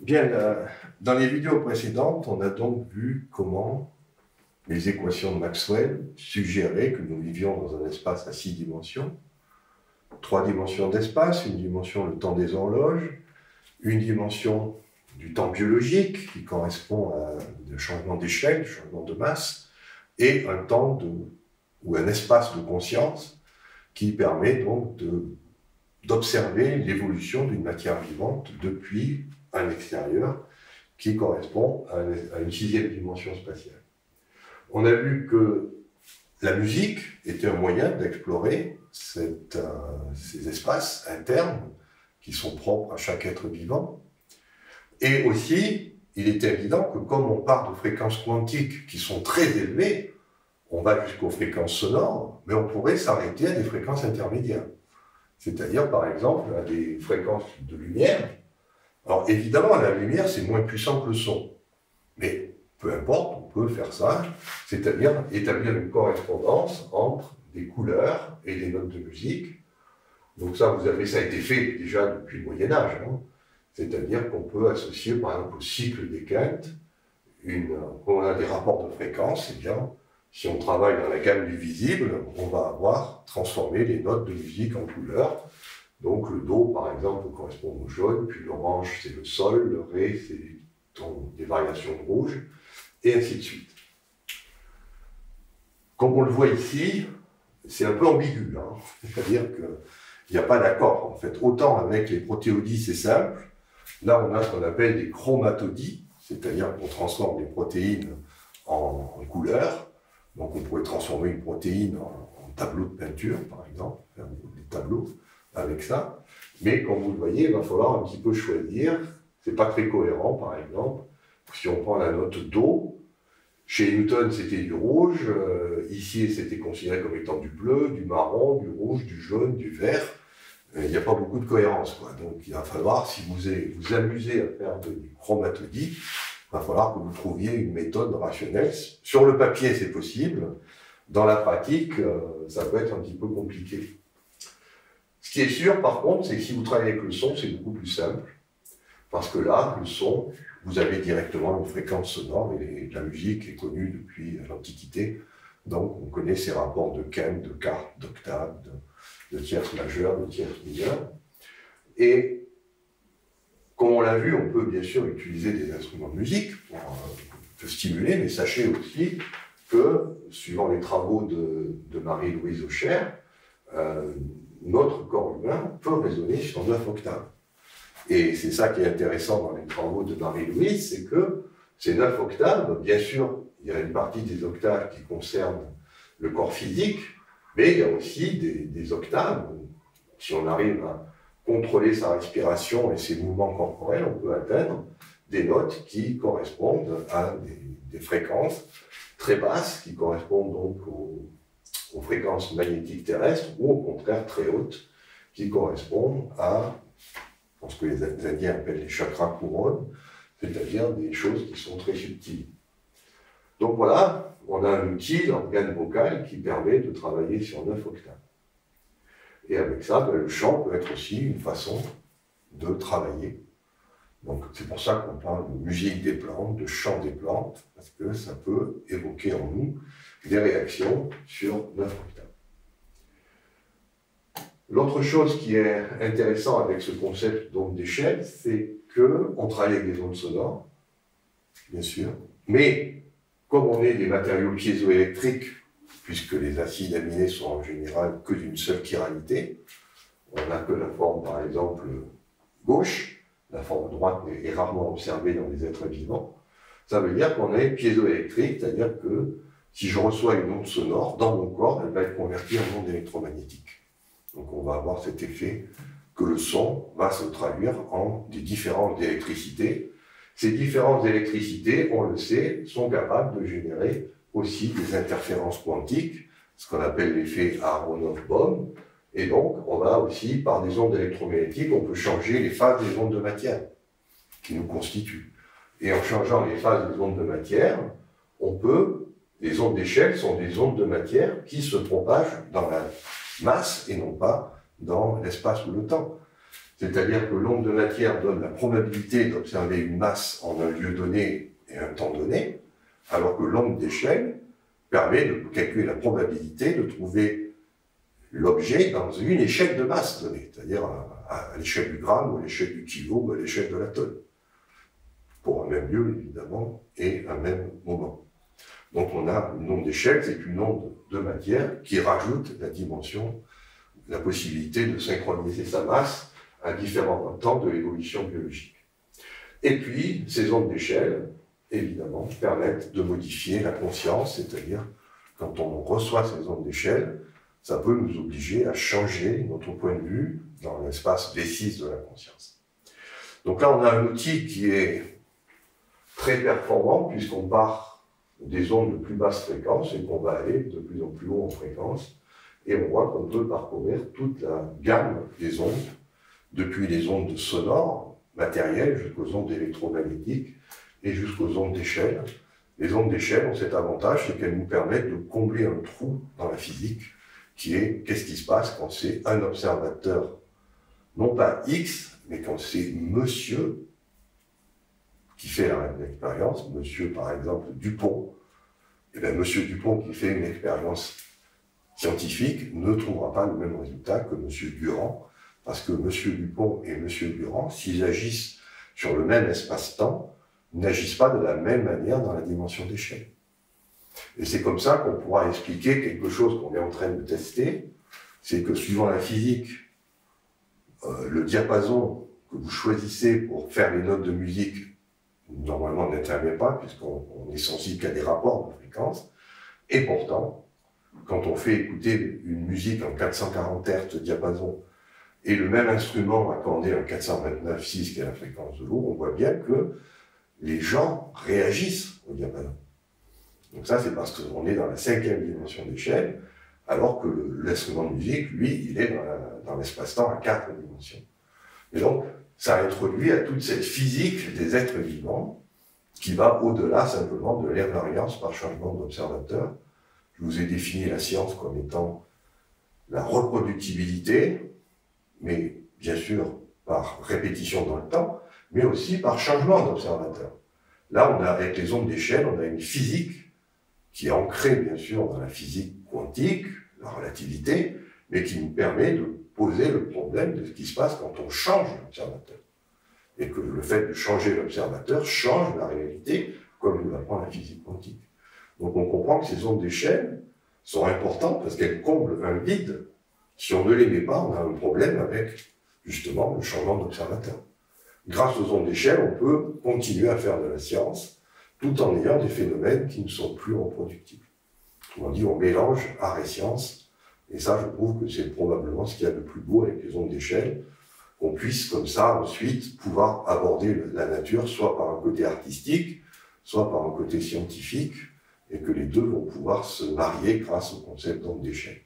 Bien, dans les vidéos précédentes, on a donc vu comment les équations de Maxwell suggéraient que nous vivions dans un espace à 6 dimensions, 3 dimensions d'espace, une dimension le temps des horloges, une dimension du temps biologique qui correspond à un changement d'échelle, changement de masse, et un temps ou un espace de conscience qui permet donc d'observer l'évolution d'une matière vivante depuis un extérieur qui correspond à une 6e dimension spatiale. On a vu que la musique était un moyen d'explorer ces espaces internes qui sont propres à chaque être vivant. Et aussi, il est évident que comme on part de fréquences quantiques qui sont très élevées, on va jusqu'aux fréquences sonores, mais on pourrait s'arrêter à des fréquences intermédiaires. C'est-à-dire, par exemple, à des fréquences de lumière. Alors, évidemment, la lumière, c'est moins puissant que le son. Mais peu importe, on peut faire ça, c'est-à-dire établir une correspondance entre des couleurs et des notes de musique. Donc ça, ça a été fait déjà depuis le Moyen-Âge. Hein. C'est-à-dire qu'on peut associer, par exemple, au cycle des quintes, quand on a des rapports de fréquences, eh bien, si on travaille dans la gamme du visible, on va avoir transformé les notes de musique en couleurs. Donc le Do, par exemple, correspond au jaune, puis l'orange, c'est le sol, le Ré, c'est des variations de rouge, et ainsi de suite. Comme on le voit ici, c'est un peu ambigu, hein. C'est-à-dire qu'il n'y a pas d'accord, en fait. Autant avec les protéodies, c'est simple. Là, on a ce qu'on appelle des chromatodies, c'est-à-dire qu'on transforme les protéines en couleurs. Donc on pourrait transformer une protéine en tableau de peinture, par exemple, faire des tableaux avec ça. Mais comme vous le voyez, il va falloir un petit peu choisir. C'est pas très cohérent, par exemple. Si on prend la note Do, chez Newton, c'était du rouge. Ici, c'était considéré comme étant du bleu, du marron, du rouge, du jaune, du vert. Il n'y a pas beaucoup de cohérence, quoi. Donc il va falloir, si vous amusez à faire des chromatodies, il va falloir que vous trouviez une méthode rationnelle. Sur le papier, c'est possible. Dans la pratique, ça peut être un petit peu compliqué. Ce qui est sûr, par contre, c'est que si vous travaillez avec le son, c'est beaucoup plus simple. Parce que là, le son, vous avez directement une fréquence sonore, et la musique est connue depuis l'Antiquité. Donc, on connaît ces rapports de quinte, de quarte, d'octave, de tierce majeure, de tierce mineure. Et comme on l'a vu, on peut bien sûr utiliser des instruments de musique pour stimuler, mais sachez aussi que, suivant les travaux de Marie-Louise Aucher, notre corps humain peut résonner sur 9 octaves. Et c'est ça qui est intéressant dans les travaux de Marie-Louise, c'est que ces 9 octaves, bien sûr, il y a une partie des octaves qui concernent le corps physique, mais il y a aussi des octaves, si on arrive à contrôler sa respiration et ses mouvements corporels, on peut atteindre des notes qui correspondent à des fréquences très basses, qui correspondent donc aux fréquences magnétiques terrestres, ou au contraire très hautes, qui correspondent à ce que les Indiens appellent les chakras couronnes, c'est-à-dire des choses qui sont très subtiles. Donc voilà, on a un outil, l'organe vocal, qui permet de travailler sur 9 octaves. Et avec ça, le chant peut être aussi une façon de travailler. Donc c'est pour ça qu'on parle de musique des plantes, de chant des plantes, parce que ça peut évoquer en nous des réactions sur 9 octaves. L'autre chose qui est intéressant avec ce concept d'échelle, c'est qu'on travaille avec des ondes sonores, bien sûr, mais comme on est des matériaux piézoélectriques, puisque les acides aminés sont en général que d'une seule chiralité, on n'a que la forme, par exemple, gauche, la forme droite est rarement observée dans les êtres vivants, ça veut dire qu'on est piézoélectrique, c'est-à-dire que si je reçois une onde sonore, dans mon corps, elle va être convertie en onde électromagnétique. Donc on va avoir cet effet que le son va se traduire en des différences d'électricité. Ces différences d'électricité, on le sait, sont capables de générer aussi des interférences quantiques, ce qu'on appelle l'effet Aharonov-Bohm. Et donc, on va aussi, par des ondes électromagnétiques, on peut changer les phases des ondes de matière qui nous constituent. Et en changeant les phases des ondes de matière, les ondes d'échelle sont des ondes de matière qui se propagent dans la masse et non pas dans l'espace ou le temps. c'est-à-dire que l'onde de matière donne la probabilité d'observer une masse en un lieu donné et un temps donné, alors que l'onde d'échelle permet de calculer la probabilité de trouver l'objet dans une échelle de masse donnée, c'est-à-dire à l'échelle du gramme, ou à l'échelle du kilo, ou à l'échelle de la tonne, pour un même lieu, évidemment, et un même moment. Donc on a une onde d'échelle, c'est une onde de matière qui rajoute la dimension, la possibilité de synchroniser sa masse à différents temps de l'évolution biologique. Et puis, ces ondes d'échelle, évidemment, permettent de modifier la conscience, c'est-à-dire, quand on reçoit ces ondes d'échelle, ça peut nous obliger à changer notre point de vue dans l'espace V6 de la conscience. Donc là, on a un outil qui est très performant, puisqu'on part des ondes de plus basse fréquence et qu'on va aller de plus en plus haut en fréquence, et on voit qu'on peut parcourir toute la gamme des ondes, depuis les ondes sonores, matérielles, jusqu'aux ondes électromagnétiques et jusqu'aux ondes d'échelle. Les ondes d'échelle ont cet avantage, c'est qu'elles nous permettent de combler un trou dans la physique, qui est qu'est-ce qui se passe quand c'est un observateur, non pas X, mais quand c'est monsieur qui fait l'expérience, monsieur par exemple Dupont, et bien monsieur Dupont qui fait une expérience scientifique ne trouvera pas le même résultat que monsieur Durand, parce que monsieur Dupont et monsieur Durand, s'ils agissent sur le même espace-temps, n'agissent pas de la même manière dans la dimension d'échelle. Et c'est comme ça qu'on pourra expliquer quelque chose qu'on est en train de tester, c'est que suivant la physique, le diapason que vous choisissez pour faire les notes de musique, normalement n'intervient pas, puisqu'on est sensible qu'à des rapports de fréquence, et pourtant, quand on fait écouter une musique en 440 Hz de diapason, et le même instrument accordé en 429,6, qui est la fréquence de l'eau, on voit bien que les gens réagissent au diapason. Donc ça, c'est parce qu'on est dans la 5e dimension d'échelle, alors que l'instrument de musique, lui, il est dans l'espace-temps à 4 dimensions. Et donc, ça introduit à toute cette physique des êtres vivants, qui va au-delà simplement de l'invariance par changement d'observateur. Je vous ai défini la science comme étant la reproductibilité, mais bien sûr par répétition dans le temps, mais aussi par changement d'observateur. Là, on a, avec les ondes d'échelle, on a une physique qui est ancrée, bien sûr, dans la physique quantique, la relativité, mais qui nous permet de poser le problème de ce qui se passe quand on change l'observateur. Et que le fait de changer l'observateur change la réalité, comme nous l'apprend la physique quantique. Donc on comprend que ces ondes d'échelle sont importantes parce qu'elles comblent un vide. Si on ne les met pas, on a un problème avec, justement, le changement d'observateur. Grâce aux ondes d'échelle, on peut continuer à faire de la science, tout en ayant des phénomènes qui ne sont plus reproductibles. Autrement dit, on mélange art et science, et ça, je trouve que c'est probablement ce qu'il y a de plus beau avec les ondes d'échelle, qu'on puisse, comme ça, ensuite, pouvoir aborder la nature, soit par un côté artistique, soit par un côté scientifique, et que les deux vont pouvoir se marier grâce au concept d'onde d'échelle.